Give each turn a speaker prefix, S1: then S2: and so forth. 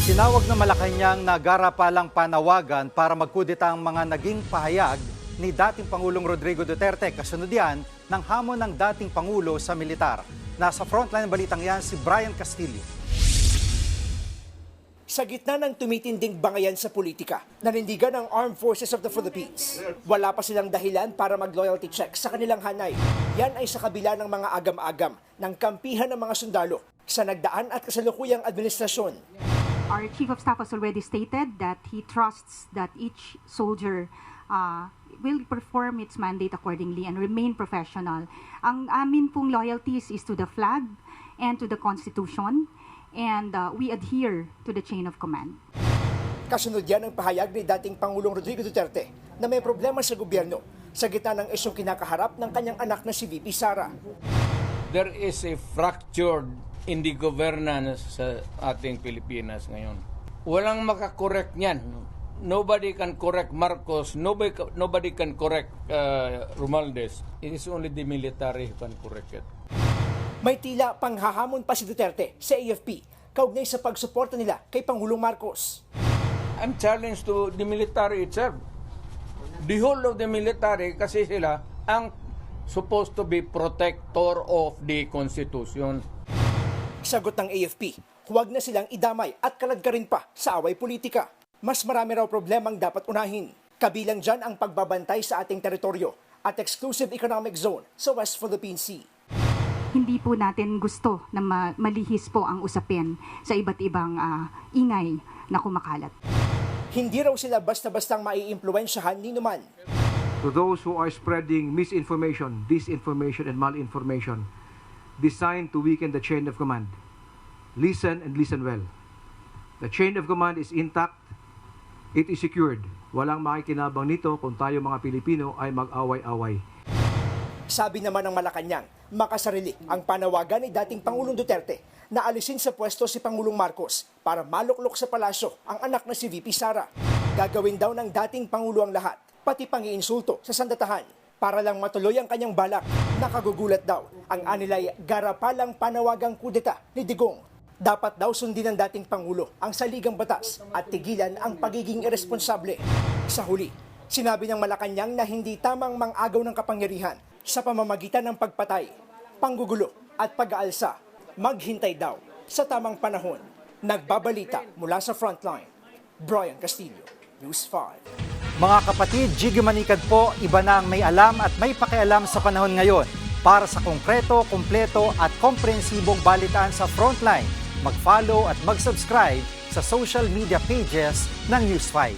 S1: Tinawag ng Malacanang na garapalang panawagan para magkudita ang mga naging pahayag ni dating Pangulong Rodrigo Duterte. Kasunod yan ng hamon ng dating Pangulo sa militar. Nasa frontline ng balitang yan si Brian Castillo.
S2: Sa gitna ng tumitinding bangayan sa politika, nanindigan ang Armed Forces of the Philippines. Wala pa silang dahilan para mag-loyalty check sa kanilang hanay. Yan ay sa kabila ng mga agam-agam ng kampihan ng mga sundalo sa nagdaan at kasalukuyang administrasyon.
S3: Our Chief of Staff has already stated that he trusts that each soldier will perform its mandate accordingly and remain professional. Ang amin pong loyalties is to the flag and to the Constitution, and we adhere to the chain of command.
S2: Kasunod yan ang pahayag ni dating Pangulong Rodrigo Duterte na may problema sa gobyerno sa gitna ng isyong kinakaharap ng kanyang anak na si VP Sara.
S4: There is a fractured in the governance sa ating Pilipinas ngayon. Walang makakorek niyan. Nobody can correct Marcos, nobody can correct Romualdez. It is only the military who can correct it.
S2: May tila panghahamon pa si Duterte sa AFP kaugnay sa pagsuporta nila kay Pangulong Marcos.
S4: I'm challenged to the military itself. The whole of the military kasi sila ang supposed to be protector of the Constitution.
S2: Sagot ng AFP, huwag na silang idamay at kaladkarin pa sa away politika. Mas marami raw problemang dapat unahin. Kabilang dyan ang pagbabantay sa ating teritoryo at exclusive economic zone sa West Philippine Sea.
S3: Hindi po natin gusto na malihis po ang usapin sa iba't ibang ingay na kumakalat.
S2: Hindi raw sila basta-bastang maiimpluwensyahan ni numan.
S5: To those who are spreading misinformation, disinformation, and malinformation designed to weaken the chain of command, listen and listen well. The chain of command is intact, it is secured. Walang makikinabang nito kung tayo mga Pilipino ay mag-away-away.
S2: Sabi naman ng Malacanang, makasarili ang panawagan ni dating Pangulong Duterte na alisin sa pwesto si Pangulong Marcos para maluklok sa palasyo ang anak na si VP Sara. Gagawin daw ng dating Pangulo ang lahat, pati pang-iinsulto sa sandatahan para lang matuloy ang kanyang balak. Nakagugulat daw ang anilay garapalang panawagang kudeta ni Digong. Dapat daw sundin ng dating Pangulo ang saligang batas at tigilan ang pagiging irresponsable. Sa huli, sinabi ng Malacanang na hindi tamang mang-agaw ng kapangyarihan sa pamamagitan ng pagpatay, panggugulo at pag-aalsa. Maghintay daw sa tamang panahon. Nagbabalita mula sa frontline, Brian Castillo, News 5.
S1: Mga kapatid, Jiggy Manikad po, iba na ang may alam at may pakialam sa panahon ngayon. Para sa konkreto, kumpleto at komprehensibong balitaan sa Frontline, mag-follow at mag-subscribe sa social media pages ng News 5.